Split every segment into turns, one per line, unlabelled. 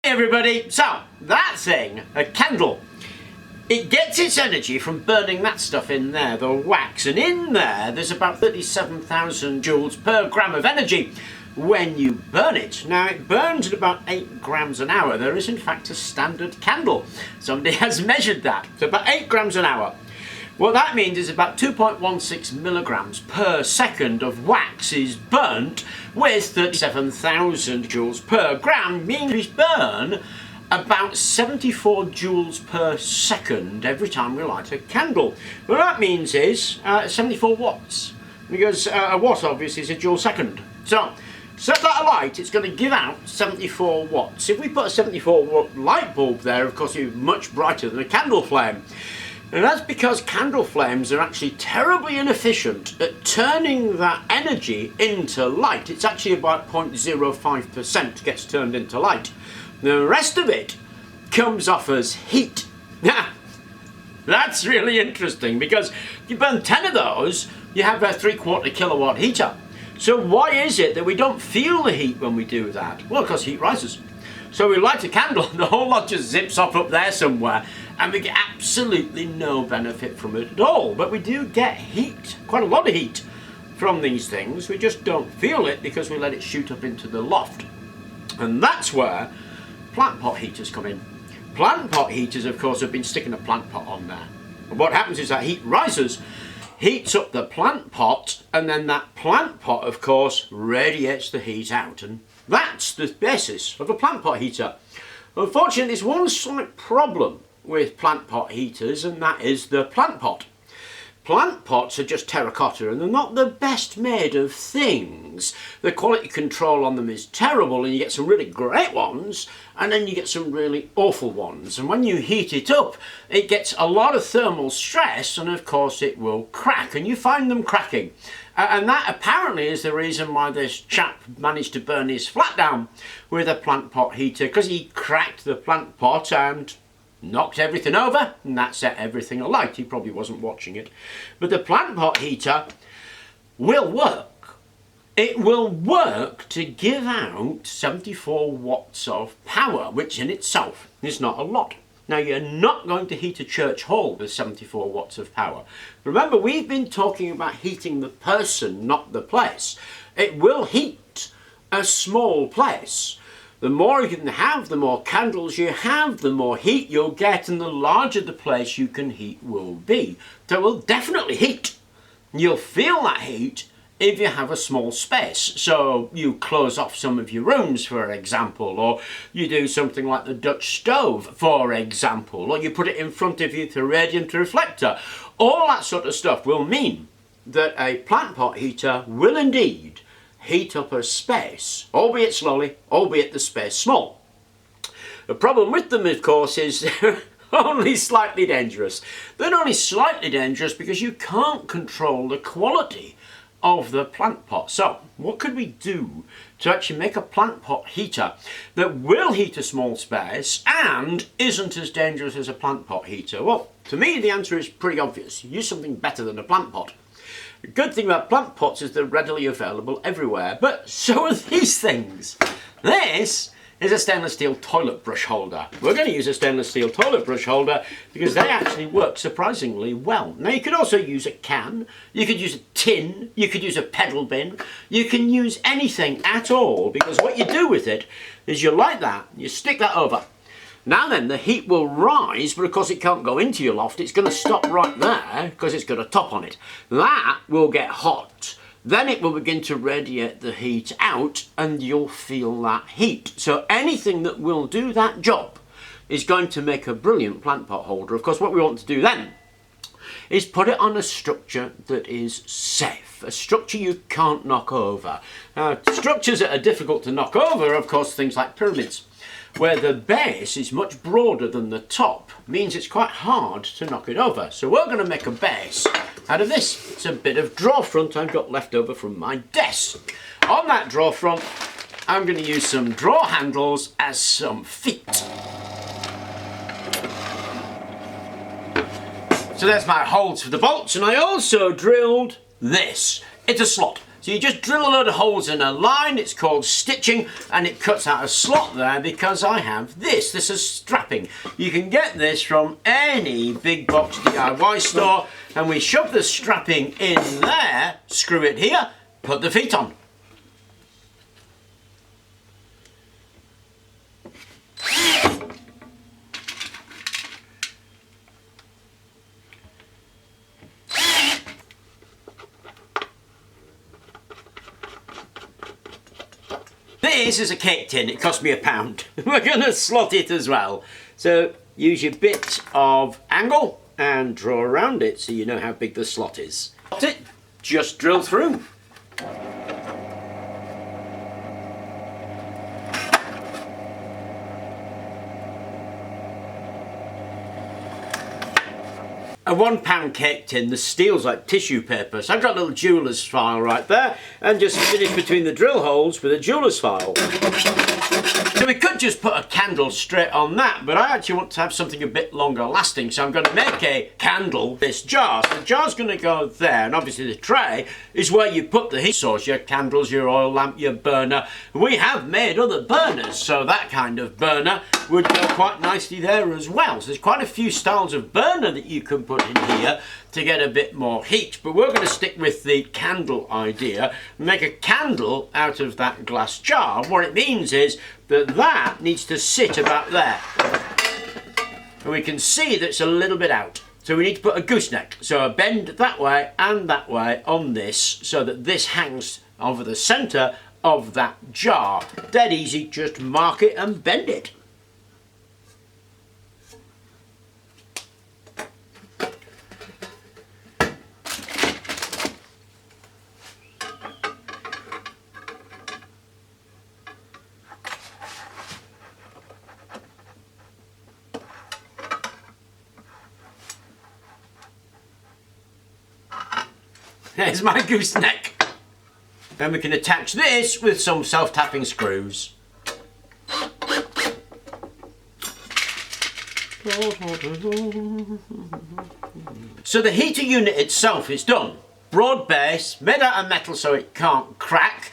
Everybody, so that thing, a candle, it gets its energy from burning that stuff in there, the wax, and in there's about 37,000 joules per gram of energy when you burn it. Now it burns at about 8 grams an hour. There is in fact a standard candle. Somebody has measured that. So about 8 grams an hour. What that means is about 2.16 milligrams per second of wax is burnt with 37,000 joules per gram, means we burn about 74 joules per second every time we light a candle. What that means is 74 watts, because a watt obviously is a joule second. So set that alight, it's going to give out 74 watts. If we put a 74 watt light bulb there, of course it's much brighter than a candle flame. And that's because candle flames are actually terribly inefficient at turning that energy into light. It's actually about 0.05% gets turned into light. The rest of it comes off as heat. Now, that's really interesting, because you burn 10 of those, you have a 3/4 kilowatt heater. So why is it that we don't feel the heat when we do that? Well, because heat rises. So we light a candle and the whole lot just zips off up there somewhere, and we get absolutely no benefit from it at all. But we do get heat, quite a lot of heat from these things. We just don't feel it because we let it shoot up into the loft. And that's where plant pot heaters come in. Plant pot heaters, of course, have been sticking a plant pot on there. And what happens is that heat rises, heats up the plant pot, and then that plant pot, of course, radiates the heat out. And that's the basis of a plant pot heater. Unfortunately, there's one slight problem with plant pot heaters, and that is the plant pot. Plant pots are just terracotta and they're not the best made of things. The quality control on them is terrible, and you get some really great ones and then you get some really awful ones. And when you heat it up, it gets a lot of thermal stress, and of course it will crack, and you find them cracking. And that apparently is the reason why this chap managed to burn his flat down with a plant pot heater, because he cracked the plant pot and knocked everything over, and that set everything alight. He probably wasn't watching it. But the plant pot heater will work. It will work to give out 74 watts of power, which in itself is not a lot. Now, you're not going to heat a church hall with 74 watts of power. Remember, we've been talking about heating the person, not the place. It will heat a small place. The more you can have, the more candles you have, the more heat you'll get, and the larger the place you can heat will be. So it will definitely heat. You'll feel that heat if you have a small space. So you close off some of your rooms, for example, or you do something like the Dutch stove, for example, or you put it in front of you to radiant reflector. All that sort of stuff will mean that a plant pot heater will indeed heat up a space, albeit slowly, albeit the space small. The problem with them, of course, is they're only slightly dangerous. They're only slightly dangerous because you can't control the quality of the plant pot. So what could we do to actually make a plant pot heater that will heat a small space and isn't as dangerous as a plant pot heater? Well, to me the answer is pretty obvious. Use something better than a plant pot. The good thing about plant pots is they're readily available everywhere, but so are these things. This is a stainless steel toilet brush holder. We're going to use a stainless steel toilet brush holder because they actually work surprisingly well. Now, you could also use a can, you could use a tin, you could use a pedal bin, you can use anything at all, because what you do with it is you light that, you stick that over. Now then, the heat will rise, but of course it can't go into your loft. It's going to stop right there because it's got a top on it. That will get hot. Then it will begin to radiate the heat out, and you'll feel that heat. So anything that will do that job is going to make a brilliant plant pot holder. Of course, what we want to do then is put it on a structure that is safe, a structure you can't knock over. Structures that are difficult to knock over are, of course, things like pyramids, where the base is much broader than the top, means it's quite hard to knock it over. So we're going to make a base out of this. It's a bit of drawer front I've got left over from my desk. On that drawer front, I'm going to use some drawer handles as some feet. So there's my holes for the bolts, and I also drilled this. It's a slot. So you just drill a load of holes in a line, it's called stitching, and it cuts out a slot there because I have this. This is strapping. You can get this from any big box DIY store, and we shove the strapping in there, screw it here, put the feet on. This is a cake tin, it cost me £1. We're going to slot it as well. So use your bit of angle and draw around it so you know how big the slot is. That's it, just drill through. A £1 cake tin, the steel's like tissue paper, so I've got a little jeweller's file right there and just finish between the drill holes with a jeweller's file. So we could just put a candle straight on that, but I actually want to have something a bit longer lasting, so I'm going to make a candle, this jar. So the jar's going to go there, and obviously the tray is where you put the heat source, your candles, your oil lamp, your burner. We have made other burners, so that kind of burner would go quite nicely there as well. So there's quite a few styles of burner that you can put in here to get a bit more heat, but we're going to stick with the candle idea and make a candle out of that glass jar. What it means is that needs to sit about there, and we can see that it's a little bit out, so we need to put a gooseneck, so a bend that way and that way on this so that this hangs over the centre of that jar. Dead easy, just mark it and bend it. There's my gooseneck. Then we can attach this with some self-tapping screws. So the heater unit itself is done. Broad base, made out of metal so it can't crack.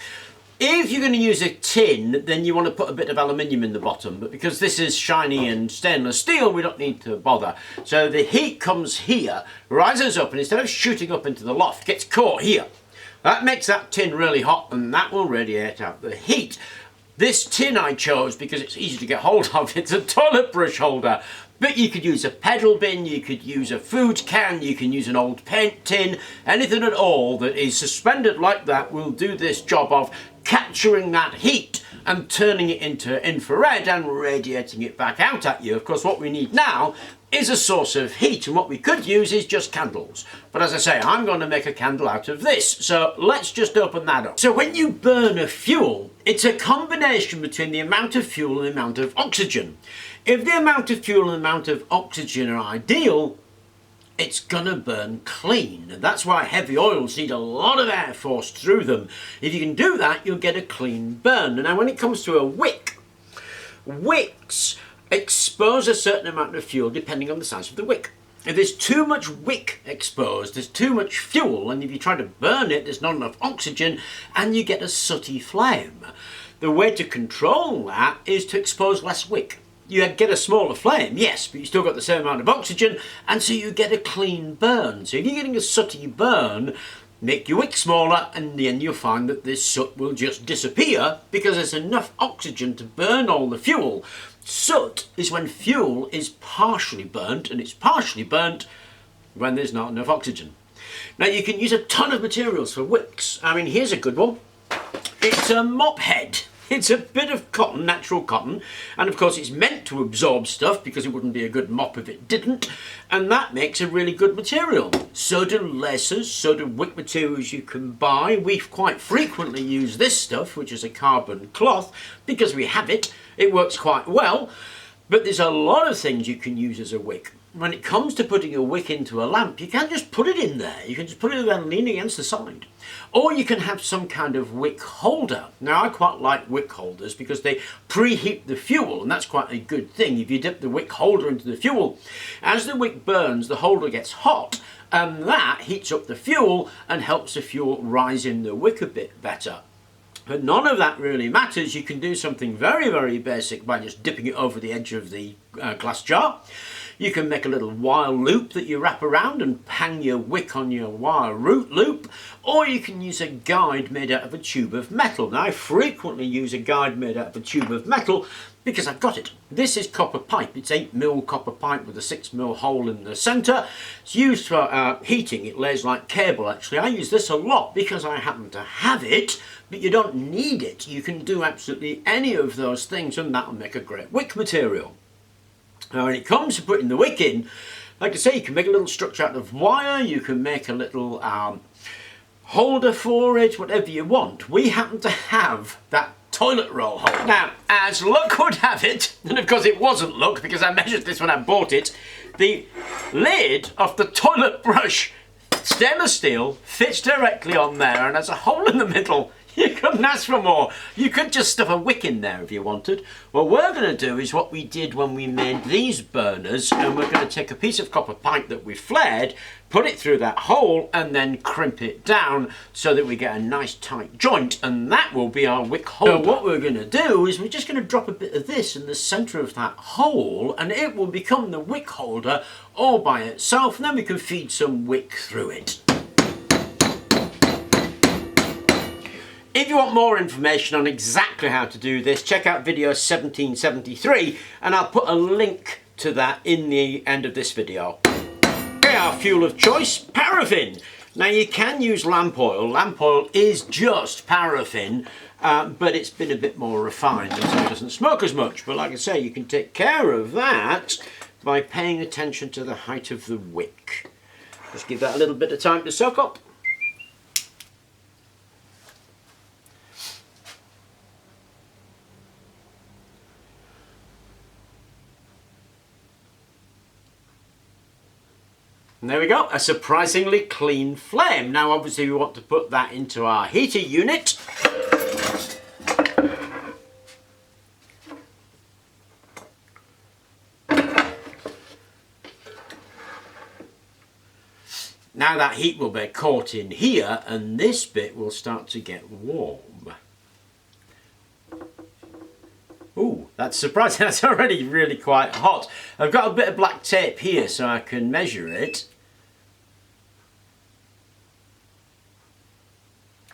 If you're going to use a tin, then you want to put a bit of aluminium in the bottom, but because this is shiny and stainless steel, we don't need to bother. So the heat comes here, rises up, and instead of shooting up into the loft, gets caught here. That makes that tin really hot, and that will radiate out the heat. This tin I chose because it's easy to get hold of. It's a toilet brush holder. But you could use a pedal bin, you could use a food can, you can use an old paint tin. Anything at all that is suspended like that will do this job of capturing that heat and turning it into infrared and radiating it back out at you. Of course, what we need now is a source of heat, and what we could use is just candles. But as I say, I'm going to make a candle out of this, so let's just open that up. So when you burn a fuel, it's a combination between the amount of fuel and the amount of oxygen. If the amount of fuel and the amount of oxygen are ideal, it's gonna burn clean. And that's why heavy oils need a lot of air forced through them. If you can do that, you'll get a clean burn. And now when it comes to a wick, wicks expose a certain amount of fuel depending on the size of the wick. If there's too much wick exposed, there's too much fuel, and if you try to burn it, there's not enough oxygen, and you get a sooty flame. The way to control that is to expose less wick. You get a smaller flame, yes, but you still got the same amount of oxygen, and so you get a clean burn. So if you're getting a sooty burn, make your wick smaller, and in the end you'll find that this soot will just disappear because there's enough oxygen to burn all the fuel. Soot is when fuel is partially burnt, and it's partially burnt when there's not enough oxygen. Now you can use a ton of materials for wicks. I mean, here's a good one. It's a mop head. It's a bit of cotton, natural cotton, and of course it's meant to absorb stuff because it wouldn't be a good mop if it didn't, and that makes a really good material. So do lasers, so do wick materials you can buy. We quite frequently use this stuff, which is a carbon cloth, because we have it. It works quite well, but there's a lot of things you can use as a wick. When it comes to putting a wick into a lamp, you can't just put it in there. You can just put it there and lean against the side. Or you can have some kind of wick holder. Now, I quite like wick holders because they preheat the fuel, and that's quite a good thing. If you dip the wick holder into the fuel, as the wick burns, the holder gets hot, and that heats up the fuel and helps the fuel rise in the wick a bit better. But none of that really matters. You can do something very, very basic by just dipping it over the edge of the glass jar. You can make a little wire loop that you wrap around and hang your wick on your wire root loop, or you can use a guide made out of a tube of metal. Now, I frequently use a guide made out of a tube of metal because I've got it. This is copper pipe. It's 8mm copper pipe with a 6mm hole in the centre. It's used for heating. It lays like cable, actually. I use this a lot because I happen to have it, but you don't need it. You can do absolutely any of those things, and that'll make a great wick material. Now, when it comes to putting the wick in, like I say, you can make a little structure out of wire, you can make a little holder for it, whatever you want. We happen to have that toilet roll holder. Now, as luck would have it, and of course it wasn't luck because I measured this when I bought it, the lid of the toilet brush, stainless steel, fits directly on there and has a hole in the middle. You couldn't ask for more. You could just stuff a wick in there if you wanted. What we're going to do is what we did when we made these burners, and we're going to take a piece of copper pipe that we flared, put it through that hole, and then crimp it down so that we get a nice tight joint, and that will be our wick holder. So what we're going to do is we're just going to drop a bit of this in the centre of that hole, and it will become the wick holder all by itself, and then we can feed some wick through it. If you want more information on exactly how to do this, check out video 1773, and I'll put a link to that in the end of this video. Okay, our fuel of choice, paraffin. Now, you can use lamp oil. Lamp oil is just paraffin, but it's been a bit more refined, and so it doesn't smoke as much. But like I say, you can take care of that by paying attention to the height of the wick. Just give that a little bit of time to soak up. And there we go, a surprisingly clean flame. Now obviously we want to put that into our heater unit. Now that heat will be caught in here, and this bit will start to get warm. Ooh, that's surprising. That's already really quite hot. I've got a bit of black tape here so I can measure it.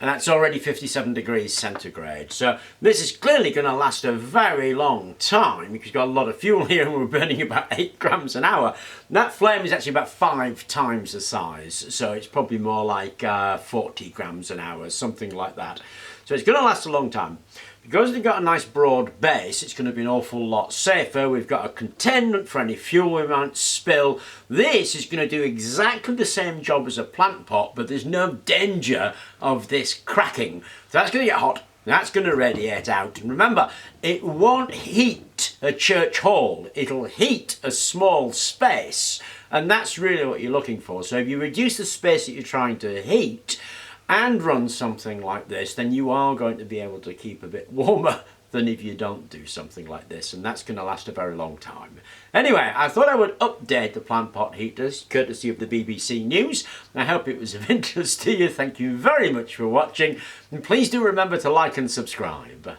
And that's already 57 degrees centigrade. So this is clearly going to last a very long time because we've got a lot of fuel here and we're burning about 8 grams an hour. And that flame is actually about 5 times the size. So it's probably more like 40 grams an hour, something like that. So it's going to last a long time. Because we've got a nice broad base, it's going to be an awful lot safer. We've got a containment for any fuel we might spill. This is going to do exactly the same job as a plant pot, but there's no danger of this cracking. So that's going to get hot. That's going to radiate out. And remember, it won't heat a church hall. It'll heat a small space. And that's really what you're looking for. So if you reduce the space that you're trying to heat, and run something like this, then you are going to be able to keep a bit warmer than if you don't do something like this, and that's going to last a very long time. Anyway, I thought I would update the plant pot heaters, courtesy of the BBC News. I hope it was of interest to you. Thank you very much for watching, and please do remember to like and subscribe.